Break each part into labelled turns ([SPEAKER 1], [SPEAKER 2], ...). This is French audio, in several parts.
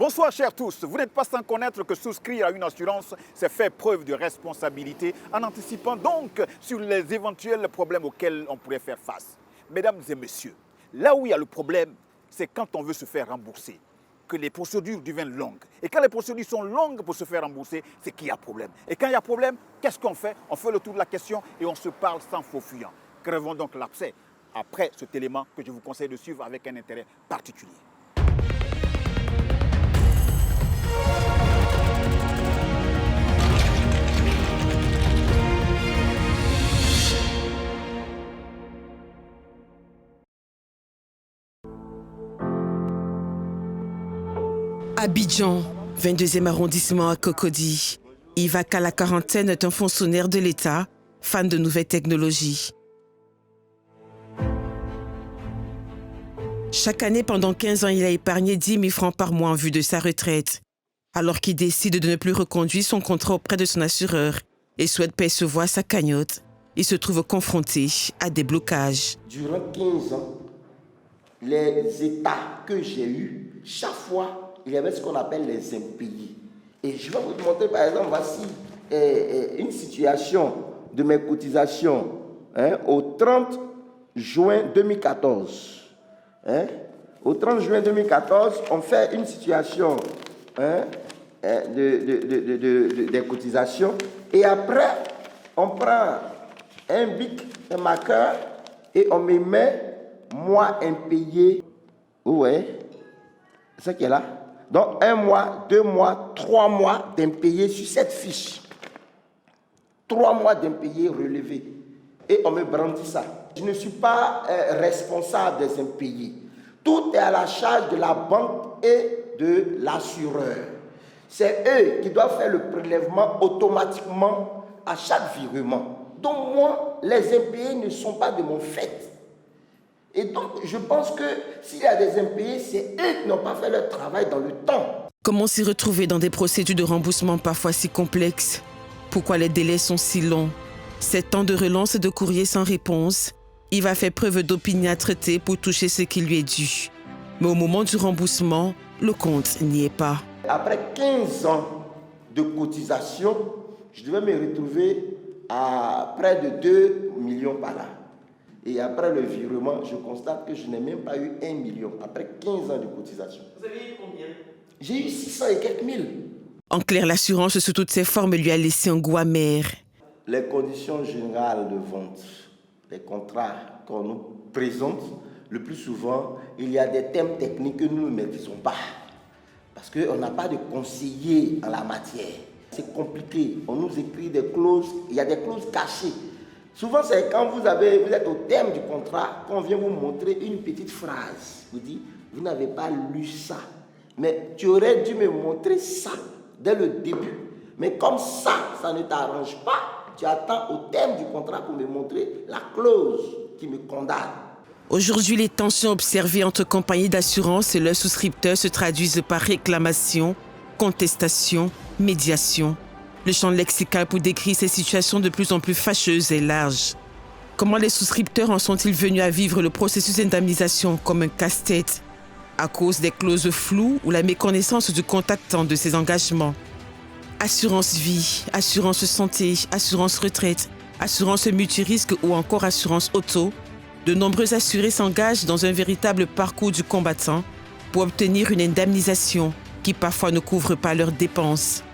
[SPEAKER 1] Bonsoir chers tous, vous n'êtes pas sans connaître que souscrire à une assurance, c'est faire preuve de responsabilité en anticipant donc sur les éventuels problèmes auxquels on pourrait faire face. Mesdames et messieurs, là où il y a le problème, c'est quand on veut se faire rembourser, que les procédures deviennent longues. Et quand les procédures sont longues pour se faire rembourser, c'est qu'il y a problème. Et quand il y a problème, qu'est-ce qu'on fait? On fait le tour de la question et on se parle sans faux fuyant. Crevons donc l'abcès après cet élément que je vous conseille de suivre avec un intérêt particulier.
[SPEAKER 2] Abidjan, 22e arrondissement à Cocody. Yves la quarantaine est un fonctionnaire de l'État, fan de nouvelles technologies. Chaque année, pendant 15 ans, il a épargné 10 000 francs par mois en vue de sa retraite. Alors qu'il décide de ne plus reconduire son contrat auprès de son assureur et souhaite percevoir sa cagnotte, il se trouve confronté à des blocages.
[SPEAKER 3] Durant 15 ans, les états que j'ai eus, chaque fois, il y avait ce qu'on appelle les impayés. Et je vais vous montrer, par exemple, voici une situation de mes cotisations au 30 juin 2014. Au 30 juin 2014, on fait une situation des cotisations. Et après, on prend un bic, un marqueur, et on me met mois impayé. Ouais, c'est ça qui est là. Donc, 1 mois, 2 mois, 3 mois d'impayés sur cette fiche. 3 mois d'impayés relevés. Et on me brandit ça. Je ne suis pas responsable des impayés. Tout est à la charge de la banque et de l'assureur. C'est eux qui doivent faire le prélèvement automatiquement à chaque virement. Donc, moi, les impayés ne sont pas de mon fait. Et donc, je pense que s'il y a des impayés, c'est eux qui n'ont pas fait leur travail dans le temps.
[SPEAKER 2] Comment s'y retrouver dans des procédures de remboursement parfois si complexes? Pourquoi les délais sont si longs? 7 ans de relance et de courrier sans réponse, il va faire preuve d'opiniâtreté pour toucher ce qui lui est dû. Mais au moment du remboursement, le compte n'y est pas.
[SPEAKER 3] Après 15 ans de cotisation, je devais me retrouver à près de 2 millions par là. Et après le virement, je constate que je n'ai même pas eu 1 million, après 15 ans de cotisation. Vous avez eu combien? J'ai eu 600 et quelques mille.
[SPEAKER 2] En clair, l'assurance sous toutes ses formes lui a laissé un goût amer.
[SPEAKER 3] Les conditions générales de vente, les contrats qu'on nous présente, le plus souvent, il y a des thèmes techniques que nous ne maîtrisons pas. Parce qu'on n'a pas de conseiller en la matière. C'est compliqué. On nous écrit des clauses, il y a des clauses cachées. Souvent, c'est quand vous êtes au terme du contrat qu'on vient vous montrer une petite phrase. Vous dites, vous n'avez pas lu ça. Mais tu aurais dû me montrer ça dès le début. Mais comme ça ne t'arrange pas, tu attends au terme du contrat pour me montrer la clause qui me condamne.
[SPEAKER 2] Aujourd'hui, les tensions observées entre compagnies d'assurance et leurs souscripteurs se traduisent par réclamation, contestation, médiation. Le champ lexical pour décrire ces situations de plus en plus fâcheuses est large. Comment les souscripteurs en sont-ils venus à vivre le processus d'indemnisation comme un casse-tête à cause des clauses floues ou la méconnaissance du contactant de ses engagements? Assurance vie, assurance santé, assurance retraite, assurance multirisque ou encore assurance auto, de nombreux assurés s'engagent dans un véritable parcours du combattant pour obtenir une indemnisation qui parfois ne couvre pas leurs dépenses.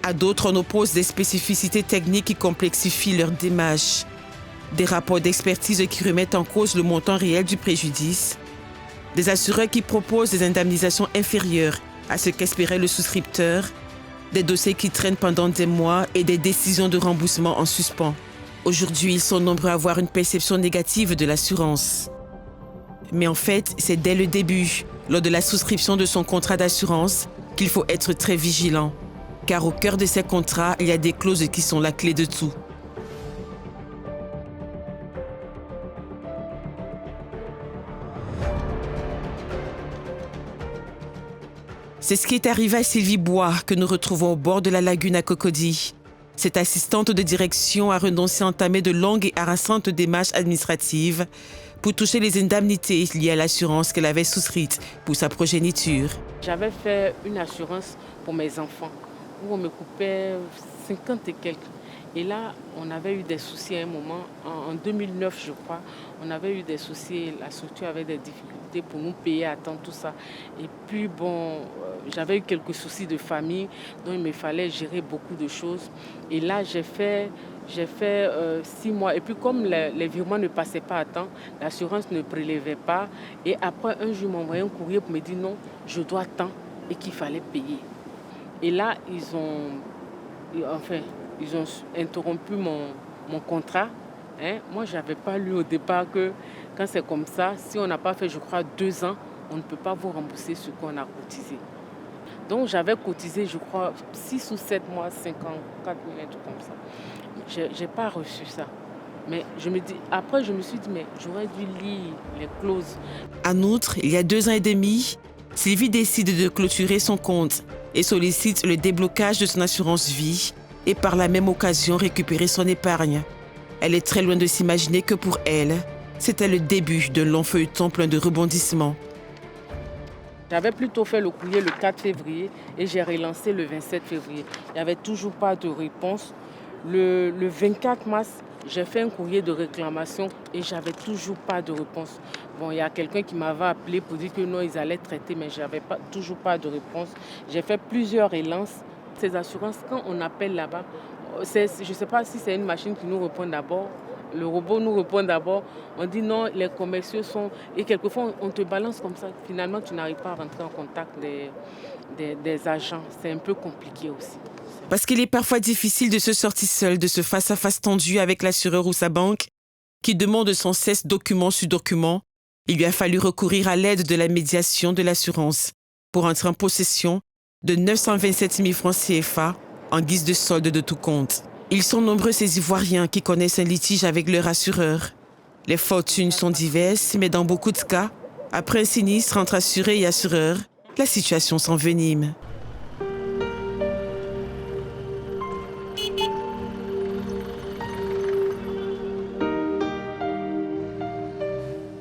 [SPEAKER 2] À d'autres, on oppose des spécificités techniques qui complexifient leur démarche. Des rapports d'expertise qui remettent en cause le montant réel du préjudice. Des assureurs qui proposent des indemnisations inférieures à ce qu'espérait le souscripteur. Des dossiers qui traînent pendant des mois et des décisions de remboursement en suspens. Aujourd'hui, ils sont nombreux à avoir une perception négative de l'assurance. Mais en fait, c'est dès le début, lors de la souscription de son contrat d'assurance, qu'il faut être très vigilant. Car au cœur de ces contrats, il y a des clauses qui sont la clé de tout. C'est ce qui est arrivé à Sylvie Bois, que nous retrouvons au bord de la lagune à Cocody. Cette assistante de direction a renoncé à entamer de longues et harassantes démarches administratives pour toucher les indemnités liées à l'assurance qu'elle avait souscrite pour sa progéniture.
[SPEAKER 4] J'avais fait une assurance pour mes enfants où on me coupait 50 et quelques. Et là, on avait eu des soucis à un moment, en 2009 je crois, on avait eu des soucis, la structure avait des difficultés pour nous payer à temps, tout ça. Et puis bon, j'avais eu quelques soucis de famille, donc il me fallait gérer beaucoup de choses. Et là, j'ai fait 6 mois. Et puis comme les virements ne passaient pas à temps, l'assurance ne prélevait pas. Et après, un jour, ils m'ont envoyé un courrier pour me dire non, je dois tant et qu'il fallait payer. Et là, ils ont interrompu mon contrat. Moi, je n'avais pas lu au départ que quand c'est comme ça, si on n'a pas fait, je crois, 2 ans, on ne peut pas vous rembourser ce qu'on a cotisé. Donc, j'avais cotisé, je crois, 6 ou 7 mois, 54 000, un truc comme ça. Je n'ai pas reçu ça. Mais après, je me suis dit, mais j'aurais dû lire les clauses.
[SPEAKER 2] En outre, il y a 2 ans et demi, Sylvie décide de clôturer son compte et sollicite le déblocage de son assurance vie et par la même occasion récupérer son épargne. Elle est très loin de s'imaginer que pour elle, c'était le début d'un long feuilleton plein de rebondissements.
[SPEAKER 4] J'avais plutôt fait le courrier le 4 février et j'ai relancé le 27 février. Il n'y avait toujours pas de réponse. Le 24 mars, j'ai fait un courrier de réclamation et j'avais toujours pas de réponse. Bon, il y a quelqu'un qui m'avait appelé pour dire que non, ils allaient traiter, mais j'avais toujours pas de réponse. J'ai fait plusieurs relances. Ces assurances, quand on appelle là-bas, je ne sais pas si c'est une machine qui nous répond d'abord. Le robot nous répond d'abord. On dit non, les commerciaux sont... Et quelquefois, on te balance comme ça. Finalement, tu n'arrives pas à rentrer en contact des agents. C'est un peu compliqué aussi.
[SPEAKER 2] Parce qu'il est parfois difficile de se sortir seul de ce face-à-face tendu avec l'assureur ou sa banque, qui demande sans cesse document sur document, il lui a fallu recourir à l'aide de la médiation de l'assurance pour entrer en possession de 927 000 francs CFA en guise de solde de tout compte. Ils sont nombreux ces Ivoiriens qui connaissent un litige avec leur assureur. Les fortunes sont diverses, mais dans beaucoup de cas, après un sinistre entre assuré et assureur, la situation s'envenime.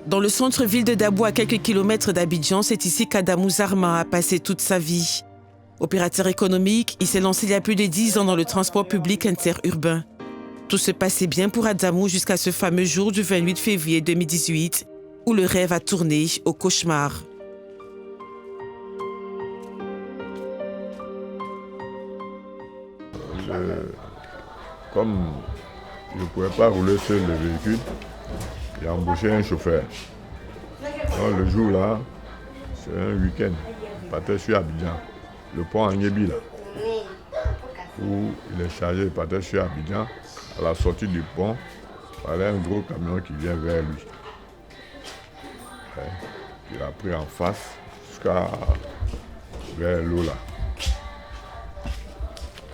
[SPEAKER 2] Dans le centre-ville de Dabo, à quelques kilomètres d'Abidjan, c'est ici qu'Adamou Zarma a passé toute sa vie. Opérateur économique, il s'est lancé il y a plus de 10 ans dans le transport public interurbain. Tout se passait bien pour Adamou jusqu'à ce fameux jour du 28 février 2018, où le rêve a tourné au cauchemar.
[SPEAKER 5] Comme je ne pouvais pas rouler seul le véhicule, j'ai embauché un chauffeur. Alors, le jour-là, c'est un week-end. Je partais sur Abidjan, le pont Angebi, là, où il est chargé, il partait sur Abidjan. À la sortie du pont, il y avait un gros camion qui vient vers lui. Il a pris en face jusqu'à vers l'eau là.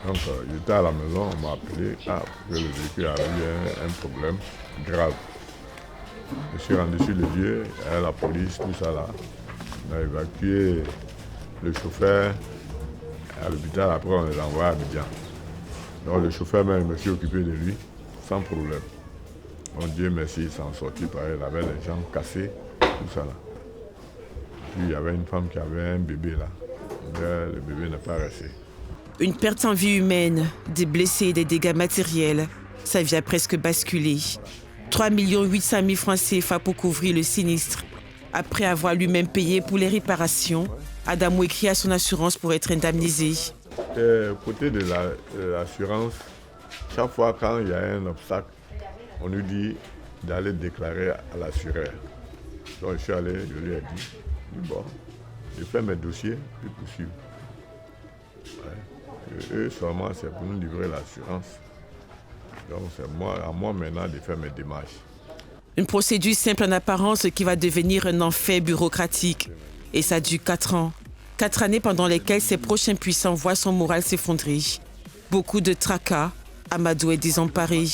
[SPEAKER 5] Donc j'étais à la maison, on m'a appelé, que le véhicule avait eu un problème grave. Je suis rendu sur le lieu, il y a la police, tout ça là. On a évacué le chauffeur à l'hôpital, après on les a envoyés à Abidjan. Donc le chauffeur même, je me suis occupé de lui, sans problème. Bon Dieu merci, il s'en sortit pareil, il avait les jambes cassées, tout ça là. Puis il y avait une femme qui avait un bébé là. Le bébé n'est pas resté.
[SPEAKER 2] Une perte en vie humaine, des blessés et des dégâts matériels. Sa vie a presque basculé. 3 800 000 francs CFA pour couvrir le sinistre. Après avoir lui-même payé pour les réparations, Adamou écrit à son assurance pour être indemnisé.
[SPEAKER 5] Côté de l'assurance, chaque fois quand il y a un obstacle, on nous dit d'aller déclarer à l'assureur. Donc je suis allé, je lui ai dit, bon, je fais mes dossiers, puis poursuivre. Eux seulement, c'est pour nous livrer l'assurance. Donc c'est à moi maintenant de faire mes démarches.
[SPEAKER 2] Une procédure simple en apparence qui va devenir un enfer bureaucratique. Et ça dure 4 ans. 4 années pendant lesquelles ses prochains puissants voient son moral s'effondrer. Beaucoup de tracas, Amadou est désemparé.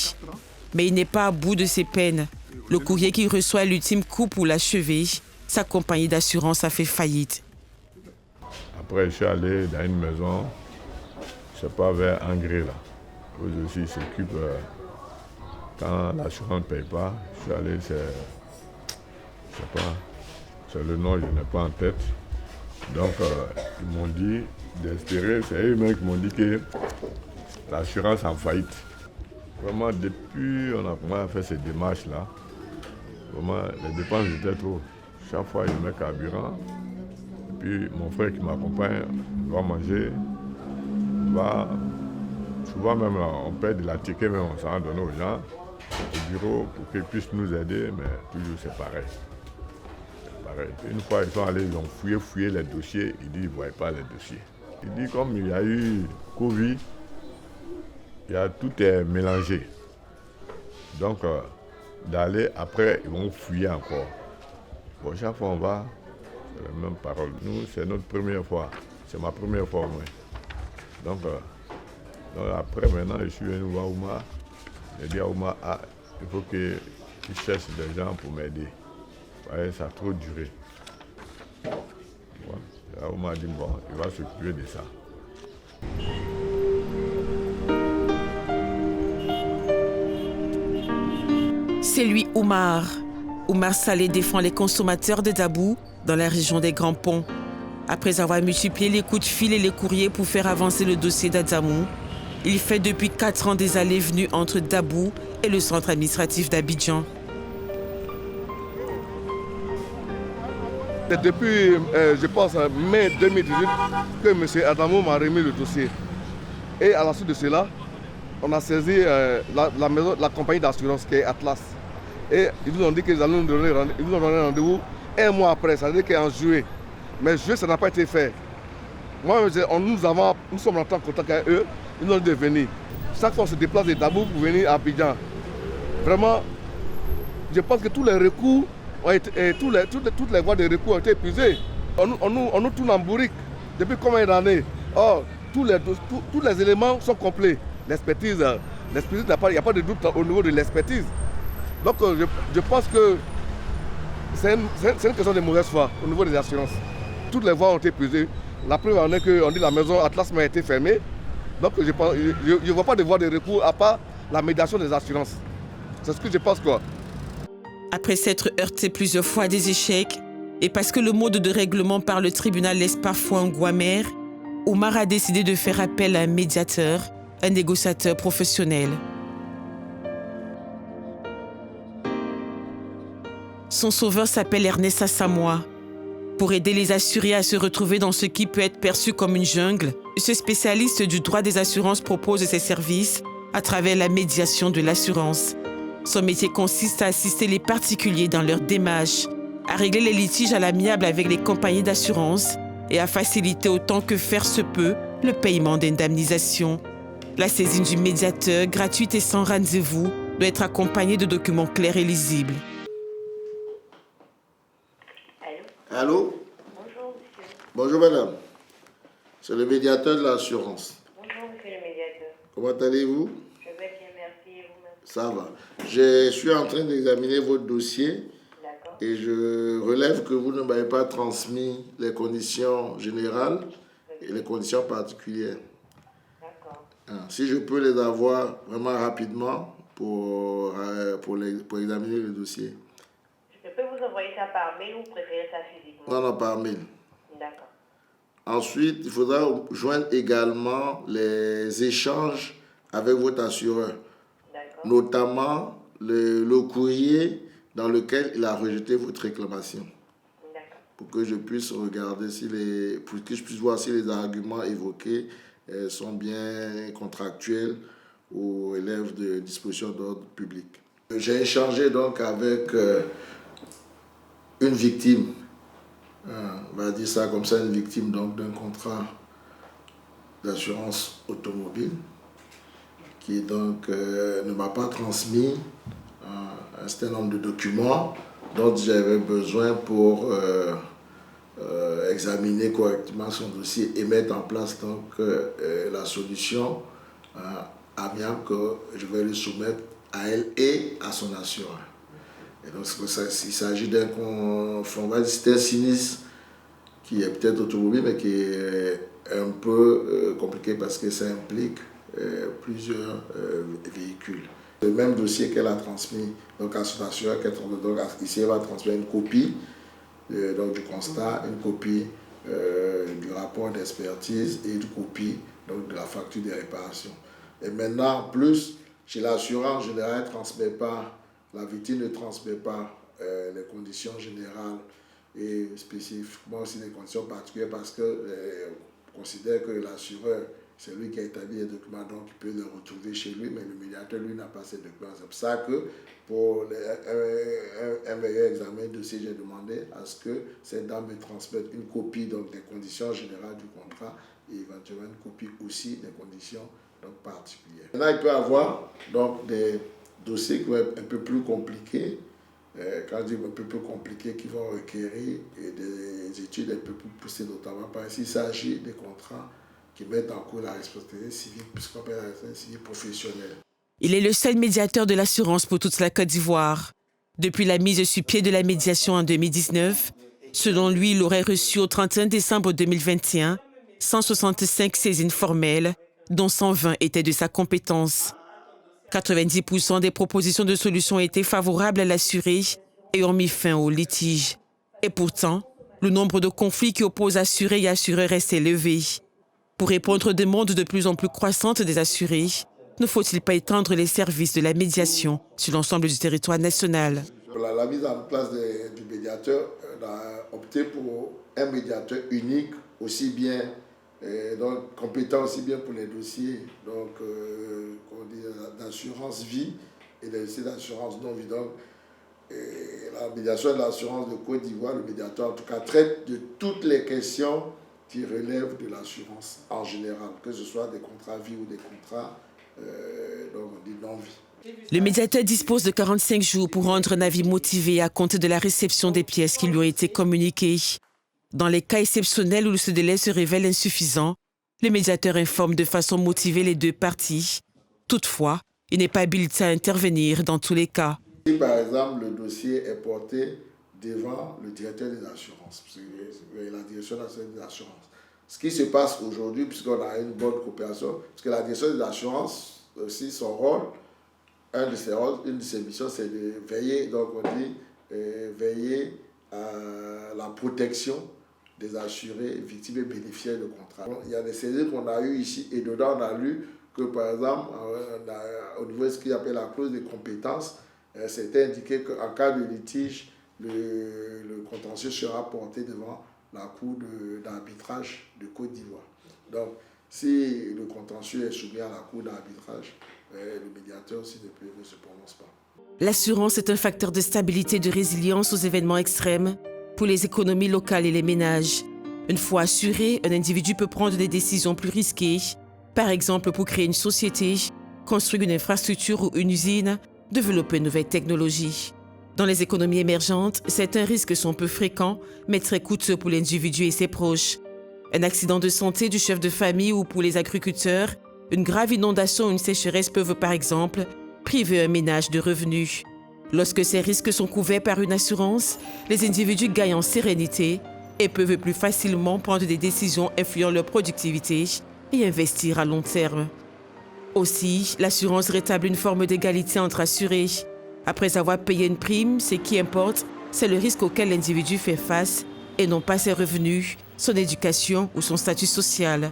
[SPEAKER 2] Mais il n'est pas à bout de ses peines. Le courrier qu'il reçoit est l'ultime coup pour l'achever. Sa compagnie d'assurance a fait faillite.
[SPEAKER 5] Après, je suis allé dans une maison, je ne sais pas, vers Angré, là. Eux aussi s'occupent, quand l'assurance ne paye pas, je suis allé, sais pas. C'est le nom, je n'ai pas en tête. Donc, ils m'ont dit d'espérer, c'est eux-mêmes qui m'ont dit que l'assurance en faillite. Vraiment, depuis on a commencé à faire ces démarches-là, vraiment, les dépenses étaient trop. Chaque fois, il met carburant. Et puis, mon frère qui m'accompagne doit manger. Souvent même, on paie de la ticket, même on s'en donne aux gens au bureau pour qu'ils puissent nous aider, mais toujours c'est pareil. Une fois, ils sont allés, ils ont fouillé les dossiers, ils disent qu'ils ne voyaient pas les dossiers. Il dit comme il y a eu Covid, tout est mélangé. Donc, d'aller après, ils vont fouiller encore. Bon, chaque fois on va, c'est la même parole. Nous, c'est notre première fois. C'est ma première fois au moins. Donc après, maintenant, je suis venu voir Ouma. J'ai dit à Ouma, il faut qu'il cherche des gens pour m'aider. Ouais, ça a trop duré. Voilà. Ouma a dit, bon, il va s'occuper de ça.
[SPEAKER 2] C'est lui, Oumar. Oumar Saleh défend les consommateurs de Dabou dans la région des Grands Ponts. Après avoir multiplié les coups de fil et les courriers pour faire avancer le dossier d'Adzamou, il fait depuis 4 ans des allées-venues entre Dabou et le centre administratif d'Abidjan.
[SPEAKER 6] C'est depuis, je pense, mai 2018 que M. Adamou m'a remis le dossier. Et à la suite de cela, on a saisi la compagnie d'assurance qui est Atlas. Et ils nous ont dit qu'ils allaient nous donner rendez-vous 1 mois après, c'est-à-dire qu'en juillet. Mais juillet, ça n'a pas été fait. Moi, nous sommes entrés en contact avec eux, ils nous ont dit de venir. Chaque fois, on se déplace de Dabou pour venir à Abidjan. Vraiment, je pense que tous les recours ont été, toutes les voies de recours ont été épuisées. On nous tourne en bourrique depuis combien d'années? Or, tous les éléments sont complets. L'expertise, il n'y a pas de doute au niveau de l'expertise. Donc je pense que c'est une question de mauvaise foi au niveau des assurances. Toutes les voies ont été épuisées. La preuve en est qu'on dit que la maison Atlas a été fermée. Donc je ne vois pas de voie de recours à part la médiation des assurances. C'est ce que je pense quoi.
[SPEAKER 2] Après s'être heurté plusieurs fois à des échecs, et parce que le mode de règlement par le tribunal laisse parfois un goût amer, Oumar a décidé de faire appel à un médiateur, un négociateur professionnel. Son sauveur s'appelle Ernest Assamoah. Pour aider les assurés à se retrouver dans ce qui peut être perçu comme une jungle, ce spécialiste du droit des assurances propose ses services à travers la médiation de l'assurance. Son métier consiste à assister les particuliers dans leurs démarches, à régler les litiges à l'amiable avec les compagnies d'assurance et à faciliter autant que faire se peut le paiement d'indemnisation. La saisine du médiateur, gratuite et sans rendez-vous, doit être accompagnée de documents clairs et lisibles.
[SPEAKER 3] Allô?
[SPEAKER 7] Bonjour, monsieur.
[SPEAKER 3] Bonjour, madame. C'est le médiateur de l'assurance.
[SPEAKER 7] Bonjour, monsieur le médiateur.
[SPEAKER 3] Comment allez-vous?
[SPEAKER 7] Je vais bien, merci. Et vous-même?
[SPEAKER 3] Ça va. Je suis en train d'examiner votre dossier.
[SPEAKER 7] D'accord.
[SPEAKER 3] Et je relève que vous ne m'avez pas transmis les conditions générales et les conditions particulières.
[SPEAKER 7] D'accord.
[SPEAKER 3] Si je peux les avoir vraiment rapidement pour examiner le dossier.
[SPEAKER 7] Je peux vous envoyer ça par mail ou préférez ça physiquement?
[SPEAKER 3] Non, par mail.
[SPEAKER 7] D'accord.
[SPEAKER 3] Ensuite, il faudra joindre également les échanges avec votre assureur.
[SPEAKER 7] D'accord.
[SPEAKER 3] Notamment le courrier dans lequel il a rejeté votre réclamation.
[SPEAKER 7] D'accord.
[SPEAKER 3] Pour que je puisse regarder pour que je puisse voir si les arguments évoqués sont bien contractuels ou élèvent de dispositions d'ordre public. J'ai échangé donc avec une victime, on va dire ça comme ça, une victime donc d'un contrat d'assurance automobile qui donc ne m'a pas transmis un certain nombre de documents dont j'avais besoin pour examiner correctement son dossier et mettre en place donc la solution amiable que je vais lui soumettre à elle et à son assureur. Et donc il s'agit d'un sinistre qui est peut-être automobile mais qui est un peu compliqué parce que ça implique plusieurs véhicules.
[SPEAKER 8] Le même dossier qu'elle a transmis donc à son assureur, ici elle va transmettre une copie donc, du constat, une copie du rapport d'expertise et une copie donc, de la facture des réparations. Et maintenant, en plus, chez l'assurance générale, la victime ne transmet pas les conditions générales et spécifiquement aussi les conditions particulières parce que considère que l'assureur, c'est lui qui a établi les documents, donc il peut les retrouver chez lui, mais le médiateur, lui, n'a pas ces documents. C'est pour ça que pour un meilleur examen de dossier, j'ai demandé à ce que cette dame me transmette une copie donc, des conditions générales du contrat et éventuellement une copie aussi des conditions donc, particulières. Maintenant, il peut y avoir donc, des dossiers qui vont être un peu plus compliqués, quand je dis un peu plus compliqués, qui vont requérir des études un peu plus poussées, notamment parce qu'il s'agit des contrats qui mettent en cause la responsabilité civile, puisqu'on appelle la responsabilité civile professionnelle.
[SPEAKER 2] Il est le seul médiateur de l'assurance pour toute la Côte d'Ivoire. Depuis la mise sur pied de la médiation en 2019, selon lui, il aurait reçu au 31 décembre 2021 165 saisines formelles, dont 120 étaient de sa compétence. 90% des propositions de solutions étaient favorables à l'assuré et ont mis fin au litige. Et pourtant, le nombre de conflits qui opposent assurés et assureurs reste élevé. Pour répondre aux demandes de plus en plus croissantes des assurés, ne faut-il pas étendre les services de la médiation sur l'ensemble du territoire national?
[SPEAKER 8] La mise en place du médiateur, on a opté pour un médiateur unique, aussi bien donc compétent aussi bien pour les dossiers d'assurance vie et les dossiers d'assurance non vie. Donc, la médiation de l'assurance de Côte d'Ivoire, le médiateur en tout cas traite de toutes les questions qui relèvent de l'assurance en général, que ce soit des contrats vie ou des contrats non-vie.
[SPEAKER 2] Le médiateur dispose de 45 jours pour rendre un avis motivé à compte de la réception des pièces qui lui ont été communiquées. Dans les cas exceptionnels où ce délai se révèle insuffisant, le médiateur informe de façon motivée les deux parties. Toutefois, il n'est pas habilité à intervenir dans tous les cas.
[SPEAKER 8] Si par exemple le dossier est porté devant le directeur des assurances, la direction nationale des assurances, ce qui se passe aujourd'hui, puisqu'on a une bonne coopération, parce que la direction des assurances, aussi son rôle, une de ses missions, c'est de veiller, donc on dit, veiller à la protection des assurés, victimes et bénéficiaires de contrat. Il y a des saisines qu'on a eues ici, et dedans on a lu que par exemple, au niveau de ce qu'on appelle la clause de compétence, c'était indiqué qu'en cas de litige, le contentieux sera porté devant la cour d'arbitrage de Côte d'Ivoire. Donc, si le contentieux est soumis à la cour d'arbitrage, le médiateur aussi ne se prononce pas.
[SPEAKER 2] L'assurance est un facteur de stabilité et de résilience aux événements extrêmes pour les économies locales et les ménages. Une fois assuré, un individu peut prendre des décisions plus risquées, par exemple pour créer une société, construire une infrastructure ou une usine, développer une nouvelle technologie. Dans les économies émergentes, certains risques sont peu fréquents, mais très coûteux pour l'individu et ses proches. Un accident de santé du chef de famille ou pour les agriculteurs, une grave inondation ou une sécheresse peuvent par exemple priver un ménage de revenus. Lorsque ces risques sont couverts par une assurance, les individus gagnent en sérénité et peuvent plus facilement prendre des décisions influant leur productivité et investir à long terme. Aussi, l'assurance rétablit une forme d'égalité entre assurés. Après avoir payé une prime, ce qui importe, c'est le risque auquel l'individu fait face et non pas ses revenus, son éducation ou son statut social.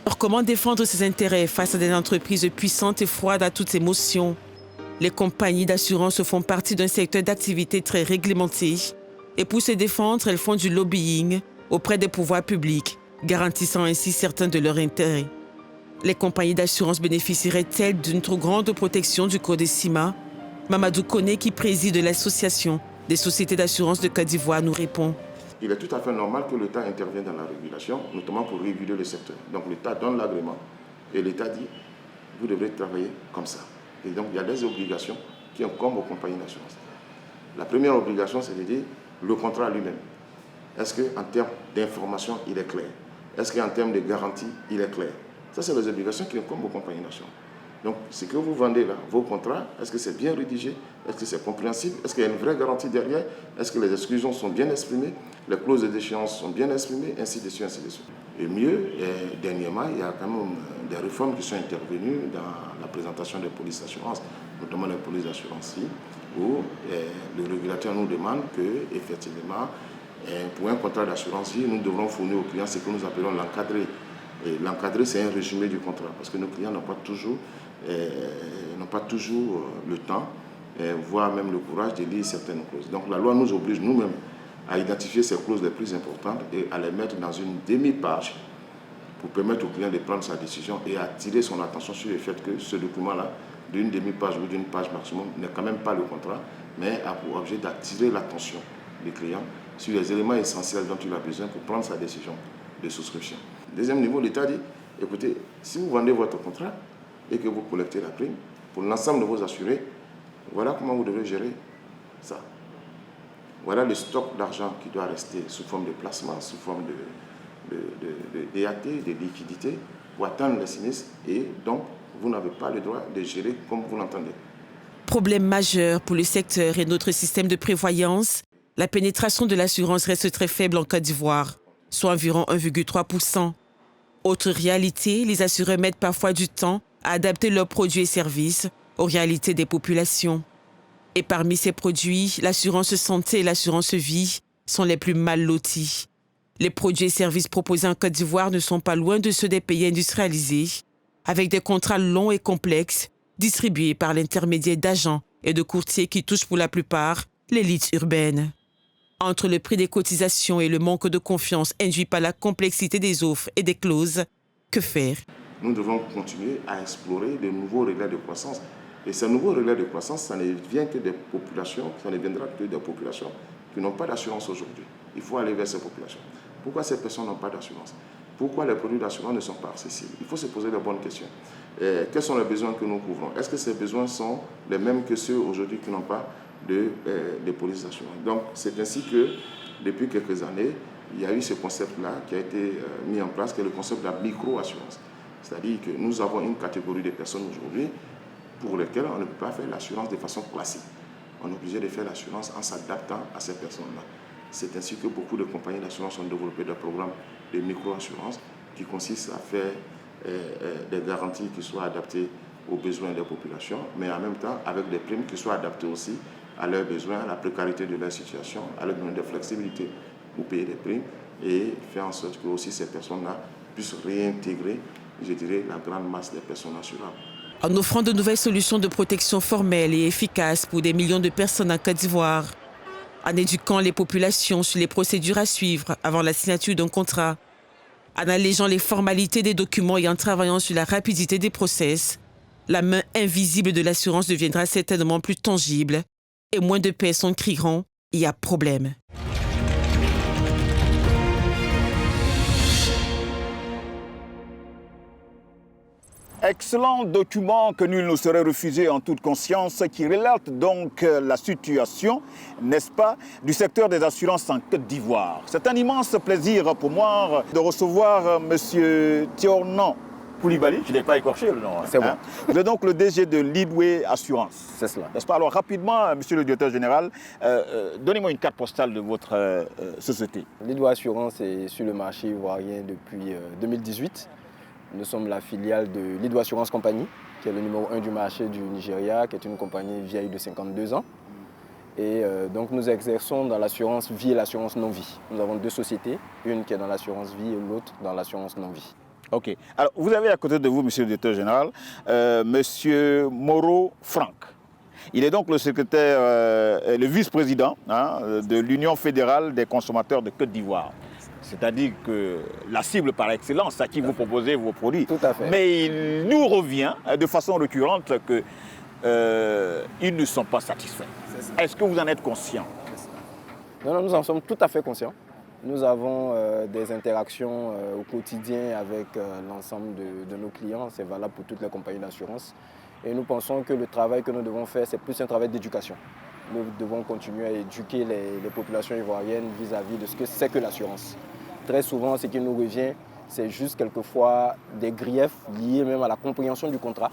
[SPEAKER 2] Alors comment défendre ses intérêts face à des entreprises puissantes et froides à toutes émotions? Les compagnies d'assurance font partie d'un secteur d'activité très réglementé et pour se défendre, elles font du lobbying auprès des pouvoirs publics, garantissant ainsi certains de leurs intérêts. Les compagnies d'assurance bénéficieraient-elles d'une trop grande protection du Code CIMA? Mamadou Koné, qui préside l'association des sociétés d'assurance de Côte d'Ivoire, nous répond.
[SPEAKER 9] Il est tout à fait normal que l'État intervienne dans la régulation, notamment pour réguler le secteur. Donc l'État donne l'agrément et l'État dit, vous devrez travailler comme ça. Et donc il y a des obligations qui incombent aux compagnies d'assurance. La première obligation, c'est de dire le contrat lui-même. Est-ce qu'en termes d'information, il est clair? Est-ce qu'en termes de garantie, il est clair? Ça, c'est les obligations qui incombent aux compagnies d'assurance. Donc, ce que vous vendez là, vos contrats, est-ce que c'est bien rédigé? Est-ce que c'est compréhensible? Est-ce qu'il y a une vraie garantie derrière? Est-ce que les exclusions sont bien exprimées? Les clauses de déchéance sont bien exprimées? Ainsi de suite, ainsi de suite. Et mieux, dernièrement, il y a quand même des réformes qui sont intervenues dans la présentation des polices d'assurance, notamment les polices d'assurance-vie, où le régulateur nous demande que, effectivement, pour un contrat d'assurance-vie, nous devrons fournir aux clients ce que nous appelons l'encadré. Et l'encadré, c'est un résumé du contrat, parce que nos clients n'ont pas toujours le temps, voire même le courage de lire certaines clauses. Donc la loi nous oblige nous-mêmes à identifier ces clauses les plus importantes et à les mettre dans une demi-page pour permettre au client de prendre sa décision et attirer son attention sur le fait que ce document-là, d'une demi-page ou d'une page maximum, n'est quand même pas le contrat, mais a pour objet d'attirer l'attention du client sur les éléments essentiels dont il a besoin pour prendre sa décision de souscription. Deuxième niveau, l'État dit, écoutez, si vous vendez votre contrat et que vous collectez la prime, pour l'ensemble de vos assurés, voilà comment vous devez gérer ça. Voilà le stock d'argent qui doit rester sous forme de placement, sous forme de DAT, de liquidité, pour atteindre les sinistres, et donc vous n'avez pas le droit de gérer comme vous l'entendez.
[SPEAKER 2] Problème majeur pour le secteur et notre système de prévoyance, la pénétration de l'assurance reste très faible en Côte d'Ivoire, soit environ 1,3%. Autre réalité, les assureurs mettent parfois du temps à adapter leurs produits et services aux réalités des populations. Et parmi ces produits, l'assurance santé et l'assurance vie sont les plus mal lotis. Les produits et services proposés en Côte d'Ivoire ne sont pas loin de ceux des pays industrialisés, avec des contrats longs et complexes distribués par l'intermédiaire d'agents et de courtiers qui touchent pour la plupart l'élite urbaine. Entre le prix des cotisations et le manque de confiance induit par la complexité des offres et des clauses, que faire?
[SPEAKER 9] Nous devons continuer à explorer de nouveaux relais de croissance. Et ces nouveaux relais de croissance, ça ne vient que des populations, ça ne viendra que des populations qui n'ont pas d'assurance aujourd'hui. Il faut aller vers ces populations. Pourquoi ces personnes n'ont pas d'assurance? Pourquoi les produits d'assurance ne sont pas accessibles? Il faut se poser les bonnes questions. Quels sont les besoins que nous couvrons? Est-ce que ces besoins sont les mêmes que ceux aujourd'hui qui n'ont pas de police d'assurance? Donc, c'est ainsi que, depuis quelques années, il y a eu ce concept-là qui a été mis en place, qui est le concept de la micro-assurance. C'est-à-dire que nous avons une catégorie de personnes aujourd'hui pour lesquelles on ne peut pas faire l'assurance de façon classique. On est obligé de faire l'assurance en s'adaptant à ces personnes-là. C'est ainsi que beaucoup de compagnies d'assurance ont développé des programmes de micro-assurance qui consistent à faire des garanties qui soient adaptées aux besoins des populations, mais en même temps avec des primes qui soient adaptées aussi à leurs besoins, à la précarité de leur situation, à leur donner de flexibilité pour payer des primes et faire en sorte que aussi ces personnes-là puissent réintégrer, je dirais, la grande masse des personnes assurables.
[SPEAKER 2] En offrant de nouvelles solutions de protection formelles et efficaces pour des millions de personnes en Côte d'Ivoire, en éduquant les populations sur les procédures à suivre avant la signature d'un contrat, en allégeant les formalités des documents et en travaillant sur la rapidité des process, la main invisible de l'assurance deviendra certainement plus tangible et moins de personnes crieront « il y a problème ».
[SPEAKER 1] Excellent document que nul ne saurait refuser en toute conscience, qui relate donc la situation, n'est-ce pas, du secteur des assurances en Côte d'Ivoire. C'est un immense plaisir pour moi de recevoir M. Tiornan Koulibaly. Je n'ai pas écorché le nom.
[SPEAKER 10] C'est bon.
[SPEAKER 1] Vous êtes donc le DG de Leadway Assurance.
[SPEAKER 10] C'est cela.
[SPEAKER 1] N'est-ce pas? Alors rapidement, Monsieur le Directeur Général, donnez-moi une carte postale de votre société.
[SPEAKER 10] Leadway Assurance est sur le marché ivoirien depuis 2018. Nous sommes la filiale de Leadway Assurance Compagnie, qui est le numéro 1 du marché du Nigeria, qui est une compagnie vieille de 52 ans. Et donc nous exerçons dans l'assurance vie et l'assurance non-vie. Nous avons deux sociétés, une qui est dans l'assurance vie et l'autre dans l'assurance non-vie.
[SPEAKER 1] Ok. Alors vous avez à côté de vous, Monsieur le Directeur Général, Monsieur Moro Franck. Il est donc le secrétaire, le vice-président de l'Union fédérale des consommateurs de Côte d'Ivoire. C'est-à-dire que la cible par excellence à qui vous proposez vos produits.
[SPEAKER 10] Tout à fait.
[SPEAKER 1] Mais il nous revient de façon récurrente qu'ils ne sont pas satisfaits. Est-ce que vous en êtes conscient?
[SPEAKER 10] Non, nous en sommes tout à fait conscients. Nous avons des interactions au quotidien avec l'ensemble de nos clients. C'est valable pour toutes les compagnies d'assurance. Et nous pensons que le travail que nous devons faire, c'est plus un travail d'éducation. Nous devons continuer à éduquer les populations ivoiriennes vis-à-vis de ce que c'est que l'assurance. Très souvent, ce qui nous revient, c'est juste quelquefois des griefs liés même à la compréhension du contrat,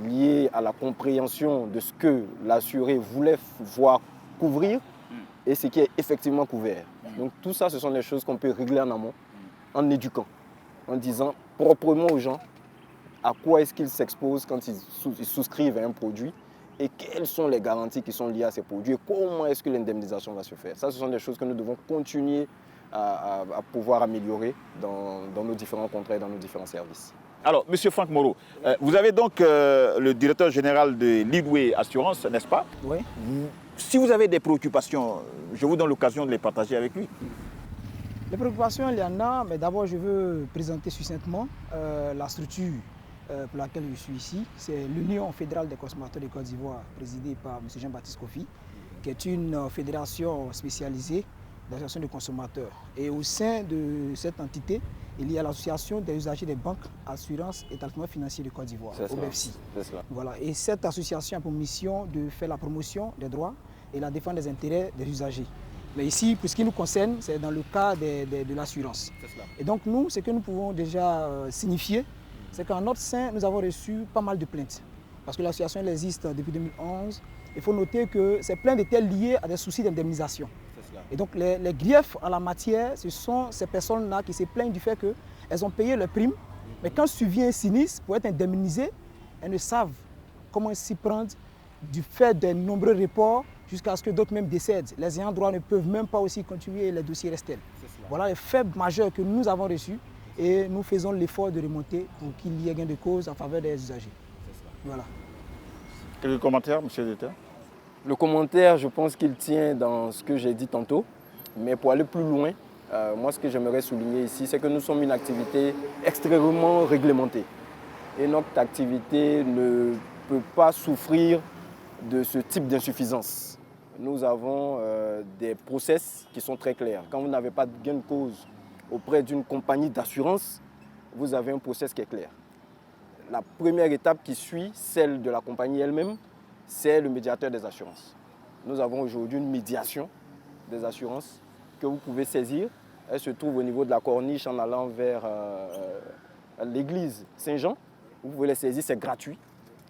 [SPEAKER 10] liés à la compréhension de ce que l'assuré voulait voir couvrir et ce qui est effectivement couvert. Donc tout ça, ce sont des choses qu'on peut régler en amont, en éduquant, en disant proprement aux gens à quoi est-ce qu'ils s'exposent quand ils souscrivent à un produit et quelles sont les garanties qui sont liées à ces produits et comment est-ce que l'indemnisation va se faire. Ça, ce sont des choses que nous devons continuer à pouvoir améliorer dans nos différents contrats et dans nos différents services.
[SPEAKER 1] Alors, Monsieur Franck Moreau, vous avez donc le directeur général de Leadway Assurance, n'est-ce pas?
[SPEAKER 11] Oui.
[SPEAKER 1] Si vous avez des préoccupations, je vous donne l'occasion de les partager avec lui.
[SPEAKER 11] Les préoccupations, il y en a, mais d'abord, je veux présenter succinctement la structure pour laquelle je suis ici. C'est l'Union fédérale des consommateurs de Côte d'Ivoire, présidée par M. Jean-Baptiste Kofi, qui est une fédération spécialisée d'associations de consommateurs. Et au sein de cette entité, il y a l'association des usagers des banques, assurances et établissements financiers de Côte d'Ivoire, OBEFSI. Voilà. Et cette association a pour mission de faire la promotion des droits et la défense des intérêts des usagers. Mais ici, pour ce qui nous concerne, c'est dans le cas de l'assurance. Et donc nous, ce que nous pouvons déjà signifier, c'est qu'en notre sein, nous avons reçu pas mal de plaintes. Parce que l'association existe depuis 2011. Il faut noter que ces plaintes étaient liées à des soucis d'indemnisation. Et donc les griefs en la matière, ce sont ces personnes-là qui se plaignent du fait qu'elles ont payé leurs primes, mais quand survient un sinistre pour être indemnisées, elles ne savent comment s'y prendre du fait des nombreux reports jusqu'à ce que d'autres même décèdent. Les ayants droit ne peuvent même pas aussi continuer, les dossiers restent tels. Voilà les faits majeurs que nous avons reçus et nous faisons l'effort de remonter pour qu'il y ait gain de cause en faveur des usagers. Voilà.
[SPEAKER 1] Quelques commentaires, monsieur le directeur?
[SPEAKER 10] Le commentaire, je pense qu'il tient dans ce que j'ai dit tantôt, mais pour aller plus loin, moi ce que j'aimerais souligner ici, c'est que nous sommes une activité extrêmement réglementée. Et notre activité ne peut pas souffrir de ce type d'insuffisance. Nous avons des process qui sont très clairs. Quand vous n'avez pas de gain de cause auprès d'une compagnie d'assurance, vous avez un process qui est clair. La première étape qui suit, celle de la compagnie elle-même, c'est le médiateur des assurances. Nous avons aujourd'hui une médiation des assurances que vous pouvez saisir. Elle se trouve au niveau de la corniche en allant vers l'église Saint-Jean. Vous pouvez les saisir, c'est gratuit.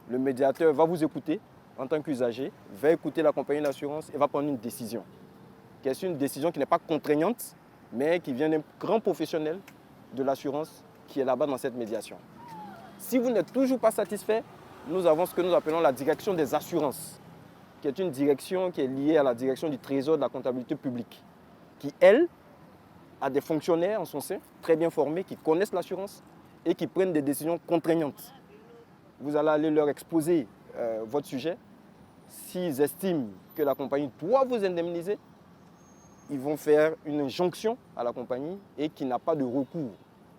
[SPEAKER 10] Le médiateur va vous écouter en tant qu'usager, va écouter la compagnie d'assurance et va prendre une décision. C'est une décision qui n'est pas contraignante, mais qui vient d'un grand professionnel de l'assurance qui est là-bas dans cette médiation. Si vous n'êtes toujours pas satisfait, nous avons ce que nous appelons la direction des assurances, qui est une direction qui est liée à la direction du Trésor de la comptabilité publique, qui, elle, a des fonctionnaires en son sein, très bien formés, qui connaissent l'assurance et qui prennent des décisions contraignantes. Vous allez aller leur exposer votre sujet. S'ils estiment que la compagnie doit vous indemniser, ils vont faire une injonction à la compagnie et qui n'a pas de recours.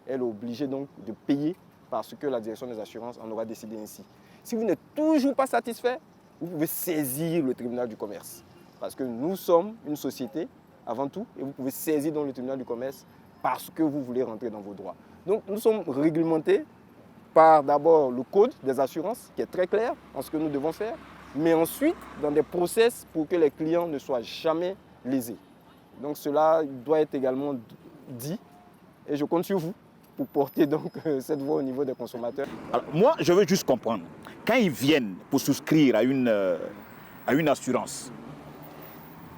[SPEAKER 10] Elle est obligée donc de payer parce que la direction des assurances en aura décidé ainsi. Si vous n'êtes toujours pas satisfait, vous pouvez saisir le tribunal du commerce. Parce que nous sommes une société avant tout et vous pouvez saisir dans le tribunal du commerce parce que vous voulez rentrer dans vos droits. Donc nous sommes réglementés par d'abord le code des assurances qui est très clair en ce que nous devons faire, mais ensuite dans des process pour que les clients ne soient jamais lésés. Donc cela doit être également dit et je compte sur vous pour porter donc cette voix au niveau des consommateurs.
[SPEAKER 1] Alors, moi, je veux juste comprendre. Quand ils viennent pour souscrire à une assurance,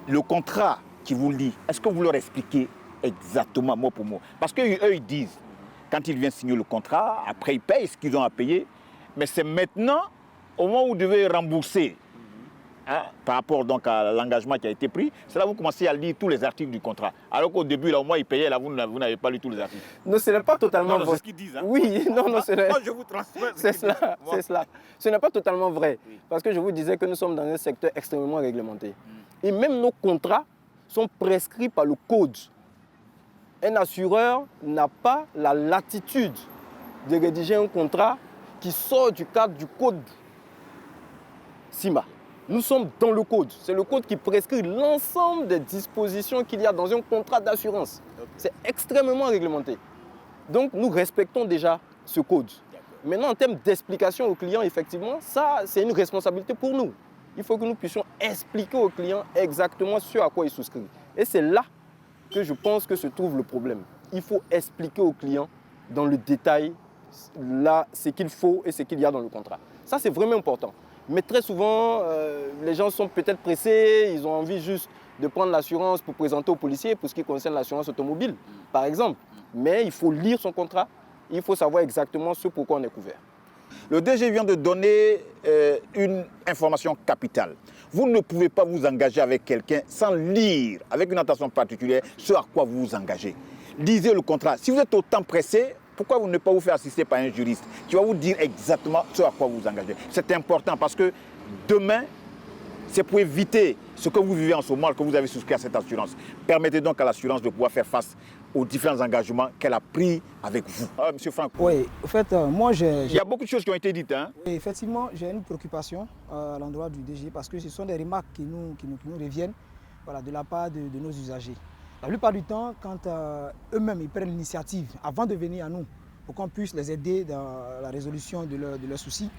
[SPEAKER 1] le contrat qui vous lie, est-ce que vous leur expliquez exactement mot pour mot? Parce qu'eux, ils disent, quand ils viennent signer le contrat, après ils payent ce qu'ils ont à payer, mais c'est maintenant, au moment où vous devez rembourser, par rapport donc à l'engagement qui a été pris, c'est là que vous commencez à lire tous les articles du contrat. Alors qu'au début, là, au moins, ils payaient, là, vous n'avez pas lu tous les articles.
[SPEAKER 10] Non, ce n'est pas totalement vrai.
[SPEAKER 1] C'est ce qu'ils disent. Hein.
[SPEAKER 10] Oui, non, ce n'est pas.
[SPEAKER 1] Moi, je vous transmets.
[SPEAKER 10] C'est cela, c'est cela. Ce n'est pas totalement vrai. Oui. Parce que je vous disais que nous sommes dans un secteur extrêmement réglementé. Et même nos contrats sont prescrits par le code. Un assureur n'a pas la latitude de rédiger un contrat qui sort du cadre du code CIMA. Nous sommes dans le code. C'est le code qui prescrit l'ensemble des dispositions qu'il y a dans un contrat d'assurance. C'est extrêmement réglementé. Donc nous respectons déjà ce code. Maintenant, en termes d'explication aux clients, effectivement, ça, c'est une responsabilité pour nous. Il faut que nous puissions expliquer aux clients exactement ce à quoi ils souscrivent. Et c'est là que je pense que se trouve le problème. Il faut expliquer aux clients dans le détail là, ce qu'il faut et ce qu'il y a dans le contrat. Ça, c'est vraiment important. Mais très souvent, les gens sont peut-être pressés, ils ont envie juste de prendre l'assurance pour présenter aux policiers pour ce qui concerne l'assurance automobile, par exemple. Mais il faut lire son contrat, il faut savoir exactement ce pourquoi on est couvert.
[SPEAKER 1] Le DG vient de donner une information capitale. Vous ne pouvez pas vous engager avec quelqu'un sans lire, avec une attention particulière, ce à quoi vous vous engagez. Lisez le contrat. Si vous êtes autant pressé, pourquoi vous ne pas vous faire assister par un juriste qui va vous dire exactement ce à quoi vous vous engagez? C'est important parce que demain, c'est pour éviter ce que vous vivez en ce moment que vous avez souscrit à cette assurance. Permettez donc à l'assurance de pouvoir faire face aux différents engagements qu'elle a pris avec vous. Ah, Monsieur Franck.
[SPEAKER 11] Oui, en fait, moi j'ai...
[SPEAKER 1] Il y a beaucoup de choses qui ont été dites. Hein?
[SPEAKER 11] Oui, effectivement, j'ai une préoccupation à l'endroit du DG parce que ce sont des remarques qui nous reviennent, voilà, de la part de nos usagers. La plupart du temps, quand eux-mêmes ils prennent l'initiative, avant de venir à nous, pour qu'on puisse les aider dans la résolution de leurs soucis,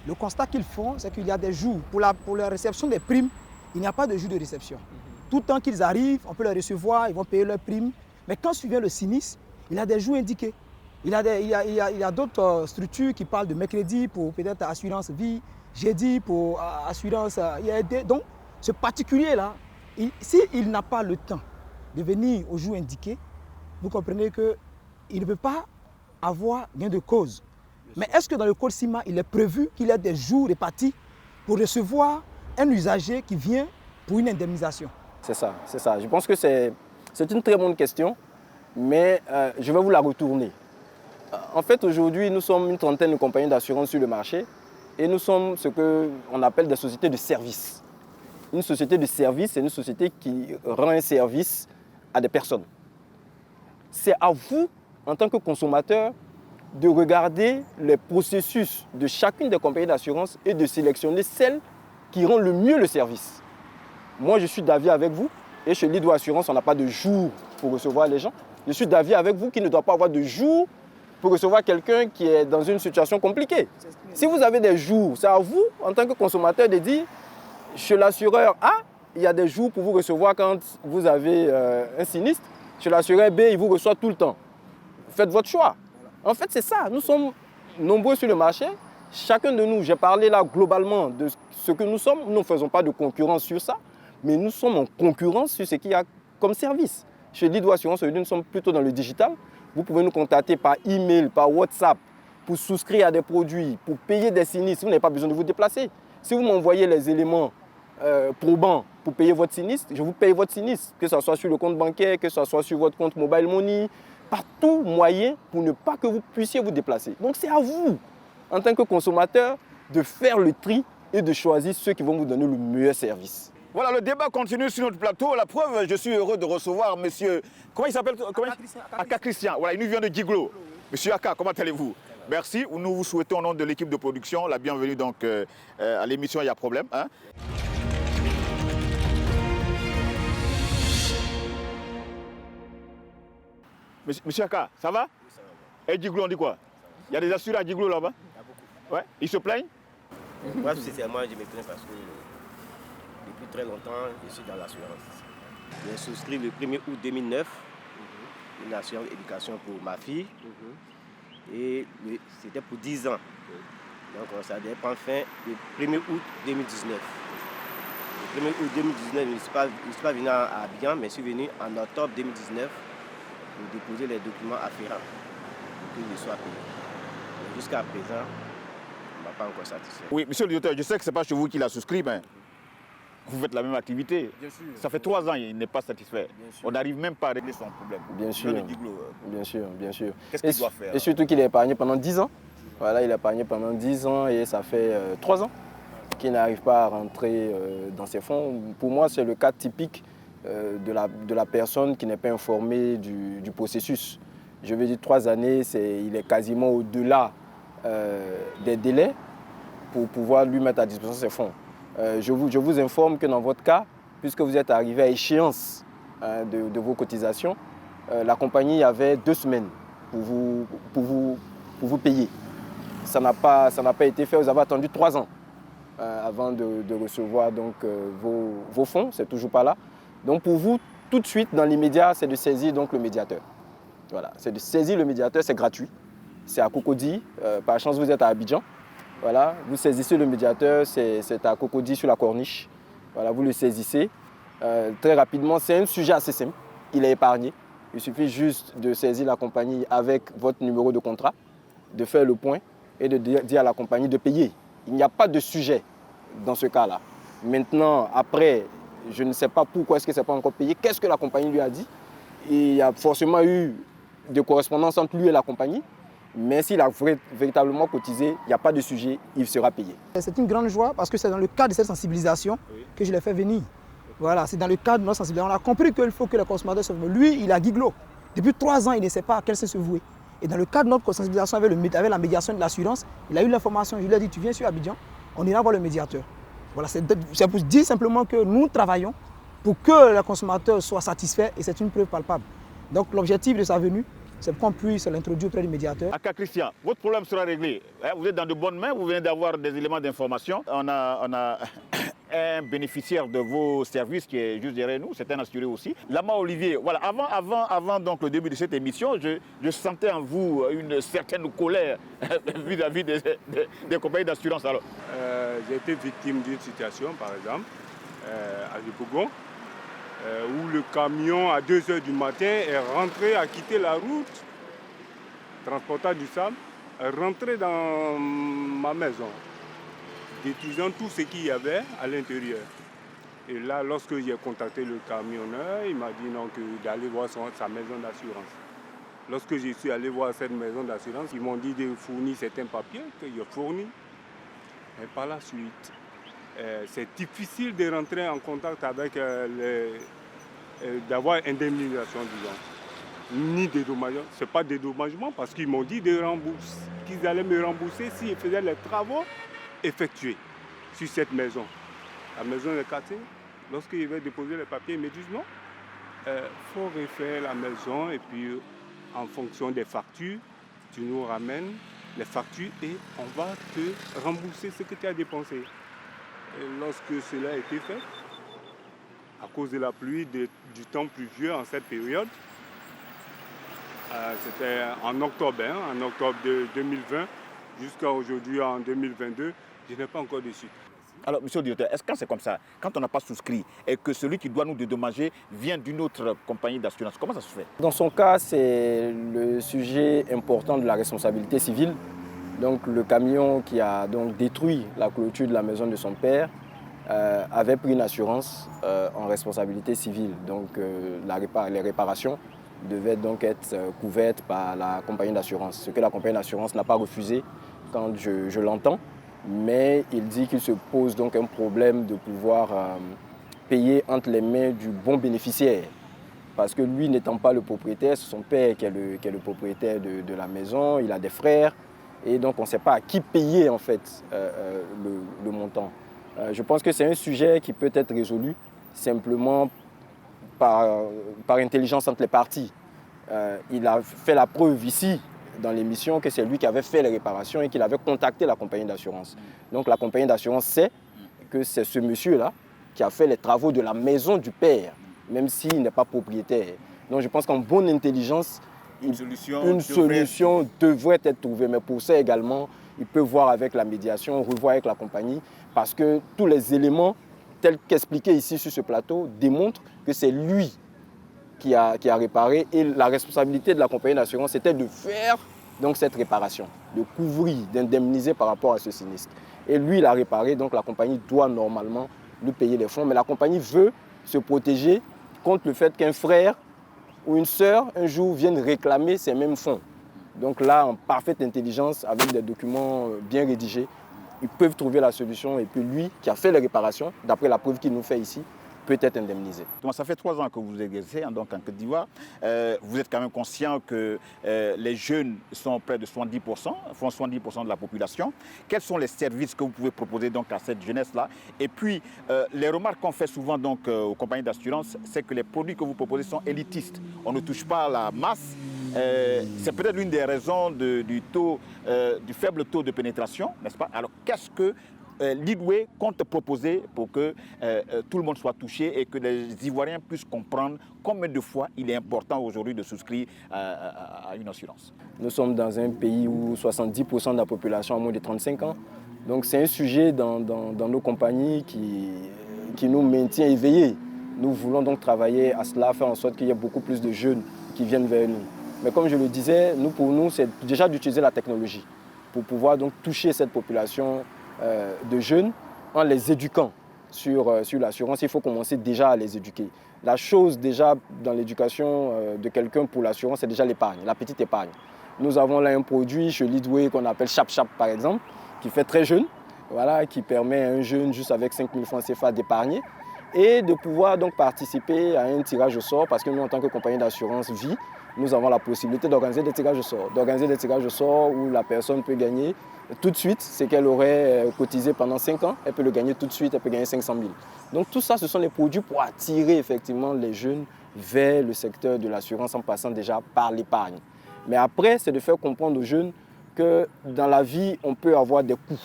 [SPEAKER 11] le constat qu'ils font, c'est qu'il y a des jours, pour la réception des primes, il n'y a pas de jour de réception. Tout le temps qu'ils arrivent, on peut les recevoir, ils vont payer leurs primes. Mais quand survient le sinistre, il y a des jours indiqués. Il y a d'autres structures qui parlent de mercredi pour peut-être assurance vie, jeudi pour assurance IAD. Donc, ce particulier-là, s'il n'a pas le temps de venir au jour indiqué, vous comprenez qu'il ne peut pas avoir gain de cause. Mais est-ce que dans le code CIMA, il est prévu qu'il y ait des jours répartis pour recevoir un usager qui vient pour une indemnisation?
[SPEAKER 10] C'est ça, c'est ça. Je pense que c'est une très bonne question, mais je vais vous la retourner. En fait, aujourd'hui, nous sommes une trentaine de compagnies d'assurance sur le marché et nous sommes ce qu'on appelle des sociétés de service. Une société de service, c'est une société qui rend un service à des personnes. C'est à vous, en tant que consommateur, de regarder les processus de chacune des compagnies d'assurance et de sélectionner celles qui rendent le mieux le service. Moi, je suis d'avis avec vous, et chez Lido Assurance, on n'a pas de jour pour recevoir les gens. Je suis d'avis avec vous qu'il ne doit pas avoir de jour pour recevoir quelqu'un qui est dans une situation compliquée. Si vous avez des jours, c'est à vous, en tant que consommateur, de dire, chez l'assureur A, il y a des jours pour vous recevoir quand vous avez un sinistre. Chez l'assureur B, il vous reçoit tout le temps. Faites votre choix. En fait, c'est ça. Nous sommes nombreux sur le marché. Chacun de nous, j'ai parlé là globalement de ce que nous sommes. Nous ne faisons pas de concurrence sur ça, mais nous sommes en concurrence sur ce qu'il y a comme service. Chez Lido Assurance, nous sommes plutôt dans le digital. Vous pouvez nous contacter par email, par WhatsApp, pour souscrire à des produits, pour payer des sinistres. Vous n'avez pas besoin de vous déplacer. Si vous m'envoyez les éléments probants pour payer votre sinistre, je vous paye votre sinistre, que ce soit sur le compte bancaire, que ce soit sur votre compte mobile money, par tout moyen pour ne pas que vous puissiez vous déplacer. Donc c'est à vous, en tant que consommateur, de faire le tri et de choisir ceux qui vont vous donner le meilleur service.
[SPEAKER 1] Voilà, le débat continue sur notre plateau. La preuve, je suis heureux de recevoir monsieur... Comment il s'appelle? Aka Christian. Voilà, il nous vient de Djiglo. Monsieur Aka, comment allez-vous? Merci. Nous vous souhaitons au nom de l'équipe de production la bienvenue donc, à l'émission Il y a problème. Hein? Monsieur Aka, ça va? Oui, ça va. Et Djiglo, on dit quoi? Il y a des assurés à Djiglo là-bas? Il y a beaucoup. Ouais. Ils se plaignent?
[SPEAKER 12] Moi, sincèrement, je me plains parce que depuis très longtemps, je suis dans l'assurance. J'ai souscrit le 1er août 2009 une assurance éducation pour ma fille. Et c'était pour 10 ans. Donc ça devait prendre fin le 1er août 2019. Le 1er août 2019, je ne suis pas venu à Abidjan, mais je suis venu en octobre 2019 pour déposer les documents afférents pour que je sois payé. Jusqu'à présent, on ne m'a pas encore satisfait.
[SPEAKER 1] Oui, monsieur le directeur, je sais que ce n'est pas chez vous qu'il a souscrit, mais vous faites la même activité. Bien sûr. Ça fait 3 ans qu'il n'est pas satisfait. On n'arrive même pas à régler son problème.
[SPEAKER 10] Bien sûr. Bien sûr, bien sûr.
[SPEAKER 1] Qu'est-ce qu'il doit faire?
[SPEAKER 10] Et surtout qu'il est épargné pendant 10 ans. Voilà, il est épargné pendant 10 ans et ça fait 3 ans qu'il n'arrive pas à rentrer dans ses fonds. Pour moi, c'est le cas typique de la personne qui n'est pas informée du processus. Je veux dire, 3 années, il est quasiment au-delà des délais pour pouvoir lui mettre à disposition ses fonds. Je vous informe que dans votre cas, puisque vous êtes arrivé à échéance de vos cotisations, la compagnie avait 2 semaines pour vous payer. Ça n'a pas été fait, vous avez attendu 3 ans avant de recevoir donc, vos fonds, c'est toujours pas là. Donc pour vous, tout de suite, dans l'immédiat, c'est de saisir donc, le médiateur. Voilà, c'est de saisir le médiateur, c'est gratuit. C'est à Cocody, par chance vous êtes à Abidjan. Voilà, vous saisissez le médiateur, c'est à Cocody sur la corniche. Voilà, vous le saisissez. Très rapidement, c'est un sujet assez simple. Il est épargné. Il suffit juste de saisir la compagnie avec votre numéro de contrat, de faire le point et de dire à la compagnie de payer. Il n'y a pas de sujet dans ce cas-là. Maintenant, après, je ne sais pas pourquoi est-ce que ce n'est pas encore payé. Qu'est-ce que la compagnie lui a dit? Il y a forcément eu des correspondances entre lui et la compagnie. Mais s'il a véritablement cotisé, il n'y a pas de sujet, il sera payé.
[SPEAKER 11] C'est une grande joie parce que c'est dans le cadre de cette sensibilisation que je l'ai fait venir. Voilà, c'est dans le cadre de notre sensibilisation. On a compris qu'il faut que les consommateurs se vouent. Lui, il a guiglo. Depuis 3 ans, il ne sait pas à quel se vouer. Et dans le cadre de notre sensibilisation avec la médiation de l'assurance, il a eu l'information. Je lui ai dit, tu viens sur Abidjan, on ira voir le médiateur. Voilà, c'est pour dire simplement que nous travaillons pour que le consommateur soit satisfait et c'est une preuve palpable. Donc l'objectif de sa venue, c'est qu'on puisse l'introduire auprès du médiateur.
[SPEAKER 1] Aka Christian, votre problème sera réglé. Vous êtes dans de bonnes mains, vous venez d'avoir des éléments d'information. On a un bénéficiaire de vos services qui est juste derrière nous, c'est un assuré aussi. Lama Olivier, voilà, avant donc, le début de cette émission, je sentais en vous une certaine colère vis-à-vis des compagnies d'assurance.
[SPEAKER 13] J'ai été victime d'une situation, par exemple, à Yopougon, où le camion à 2 h du matin est rentré, a quitté la route, transportant du sable, est rentré dans ma maison, détruisant tout ce qu'il y avait à l'intérieur. Et là, lorsque j'ai contacté le camionneur, il m'a dit non, d'aller voir sa maison d'assurance. Lorsque je suis allé voir cette maison d'assurance, ils m'ont dit de fournir certains papiers que j'ai fournis. Et par la suite, c'est difficile de rentrer en contact avec d'avoir indemnisation, disons, ni dédommagement. Ce n'est pas dédommagement parce qu'ils m'ont dit qu'ils allaient me rembourser s'ils faisaient les travaux effectués sur cette maison. La maison est cassée. Lorsqu'ils veulent déposer les papiers, ils me disent non, il faut refaire la maison et puis en fonction des factures, tu nous ramènes les factures et on va te rembourser ce que tu as dépensé. Et lorsque cela a été fait, à cause de la pluie, du temps pluvieux en cette période, c'était en octobre, en octobre de 2020 jusqu'à aujourd'hui en 2022, je n'ai pas encore de suite.
[SPEAKER 1] Alors, monsieur le directeur, est-ce que c'est comme ça, quand on n'a pas souscrit et que celui qui doit nous dédommager vient d'une autre compagnie d'assurance, comment ça se fait?
[SPEAKER 10] Dans son cas, c'est le sujet important de la responsabilité civile. Donc le camion qui a donc détruit la clôture de la maison de son père avait pris une assurance en responsabilité civile. Donc les réparations devaient donc être couvertes par la compagnie d'assurance. Ce que la compagnie d'assurance n'a pas refusé quand je l'entends. Mais il dit qu'il se pose donc un problème de pouvoir payer entre les mains du bon bénéficiaire. Parce que lui n'étant pas le propriétaire, c'est son père qui est le propriétaire de la maison, il a des frères. Et donc on ne sait pas à qui payer en fait le montant. Je pense que c'est un sujet qui peut être résolu simplement par intelligence entre les parties. Il a fait la preuve ici dans l'émission que c'est lui qui avait fait les réparations et qu'il avait contacté la compagnie d'assurance. Donc la compagnie d'assurance sait que c'est ce monsieur-là qui a fait les travaux de la maison du père, même s'il n'est pas propriétaire. Donc je pense qu'en bonne intelligence, une solution devrait être trouvée. Mais pour ça également, il peut voir avec la médiation, revoir avec la compagnie, parce que tous les éléments tels qu'expliqués ici sur ce plateau démontrent que c'est lui qui a réparé et la responsabilité de la compagnie d'assurance était de faire donc cette réparation, de couvrir, d'indemniser par rapport à ce sinistre. Et lui, il a réparé, donc la compagnie doit normalement lui payer les fonds, mais la compagnie veut se protéger contre le fait qu'un frère ou une sœur un jour vienne réclamer ces mêmes fonds. Donc là, en parfaite intelligence, avec des documents bien rédigés, ils peuvent trouver la solution et puis lui, qui a fait les réparations, d'après la preuve qu'il nous fait ici, peut être indemnisé.
[SPEAKER 1] Ça fait 3 ans que vous exercez donc, en Côte d'Ivoire. Vous êtes quand même conscient que les jeunes sont près de 70%, font 70% de la population. Quels sont les services que vous pouvez proposer donc, à cette jeunesse-là? Et puis, les remarques qu'on fait souvent donc, aux compagnies d'assurance, c'est que les produits que vous proposez sont élitistes. On ne touche pas à la masse. C'est peut-être l'une des raisons du faible taux de pénétration, n'est-ce pas? Alors, qu'est-ce que Leadway compte proposer pour que tout le monde soit touché et que les Ivoiriens puissent comprendre combien de fois il est important aujourd'hui de souscrire à une assurance?
[SPEAKER 10] Nous sommes dans un pays où 70% de la population a moins de 35 ans. Donc c'est un sujet dans nos compagnies qui nous maintient éveillés. Nous voulons donc travailler à cela, faire en sorte qu'il y ait beaucoup plus de jeunes qui viennent vers nous. Mais comme je le disais, pour nous, c'est déjà d'utiliser la technologie pour pouvoir donc toucher cette population de jeunes en les éduquant sur l'assurance. Il faut commencer déjà à les éduquer. La chose déjà dans l'éducation de quelqu'un pour l'assurance, c'est déjà l'épargne, la petite épargne. Nous avons là un produit chez Leadway qu'on appelle Chap Chap par exemple, qui fait très jeune, voilà, qui permet à un jeune juste avec 5 000 francs CFA d'épargner et de pouvoir donc participer à un tirage au sort, parce que nous en tant que compagnie d'assurance vie, nous avons la possibilité d'organiser des tirages au sort, où la personne peut gagner tout de suite ce qu'elle aurait cotisé pendant 5 ans, elle peut le gagner tout de suite, elle peut gagner 500 000. Donc tout ça, ce sont les produits pour attirer effectivement les jeunes vers le secteur de l'assurance en passant déjà par l'épargne. Mais après, c'est de faire comprendre aux jeunes que dans la vie, on peut avoir des coups.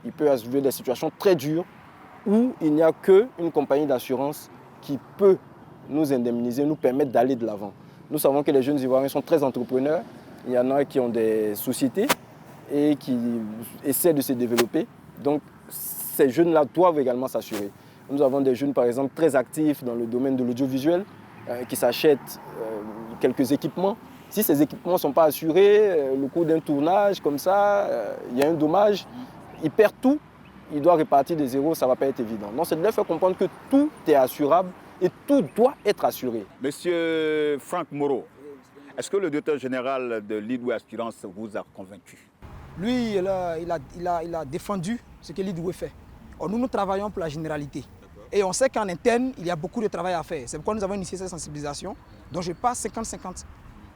[SPEAKER 10] Il peut arriver des situations très dures où il n'y a qu'une compagnie d'assurance qui peut nous indemniser, nous permettre d'aller de l'avant. Nous savons que les jeunes Ivoiriens sont très entrepreneurs. Il y en a qui ont des sociétés et qui essaient de se développer. Donc, ces jeunes-là doivent également s'assurer. Nous avons des jeunes, par exemple, très actifs dans le domaine de l'audiovisuel, qui s'achètent quelques équipements. Si ces équipements ne sont pas assurés, le coût d'un tournage, comme ça, il y a un dommage, il perd tout, il doit repartir de zéro, ça ne va pas être évident. Donc, c'est de leur faire comprendre que tout est assurable et tout doit être assuré.
[SPEAKER 1] Monsieur Franck Moreau, est-ce que le directeur général de Leadway Assurance vous a convaincu?
[SPEAKER 11] Lui, il a défendu ce que Leadway fait. Or, nous travaillons pour la généralité. Et on sait qu'en interne, il y a beaucoup de travail à faire. C'est pourquoi nous avons initié cette sensibilisation, dont je passe 50-50.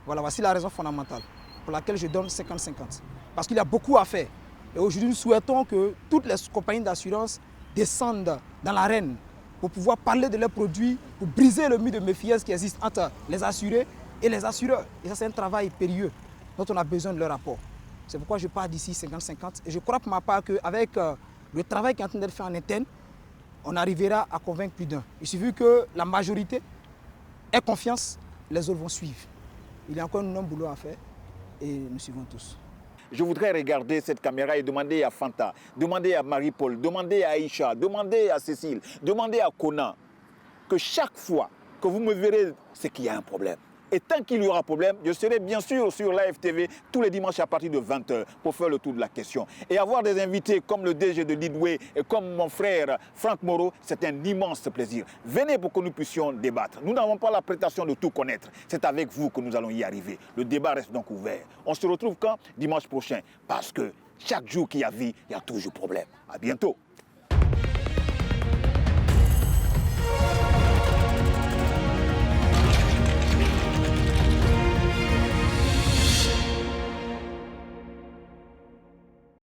[SPEAKER 11] Voilà, voici la raison fondamentale pour laquelle je donne 50-50. Parce qu'il y a beaucoup à faire. Et aujourd'hui, nous souhaitons que toutes les compagnies d'assurance descendent dans l'arène pour pouvoir parler de leurs produits, pour briser le mur de méfiance qui existe entre les assurés et les assureurs. Et ça, c'est un travail périlleux dont on a besoin de leur rapport. C'est pourquoi je pars d'ici 50-50. Et je crois pour ma part qu'avec le travail qui est en train d'être fait en interne, on arrivera à convaincre plus d'un. Il suffit que la majorité ait confiance, les autres vont suivre. Il y a encore un énorme boulot à faire et nous suivons tous.
[SPEAKER 1] Je voudrais regarder cette caméra et demander à Fanta, demander à Marie-Paul, demander à Aïcha, demander à Cécile, demander à Conan, que chaque fois que vous me verrez, c'est qu'il y a un problème. Et tant qu'il y aura problème, je serai bien sûr sur Live TV tous les dimanches à partir de 20h pour faire le tour de la question. Et avoir des invités comme le DG de Leadway et comme mon frère Franck Moreau, c'est un immense plaisir. Venez pour que nous puissions débattre. Nous n'avons pas la prétention de tout connaître. C'est avec vous que nous allons y arriver. Le débat reste donc ouvert. On se retrouve quand? Dimanche prochain. Parce que chaque jour qu'il y a vie, il y a toujours problème. À bientôt.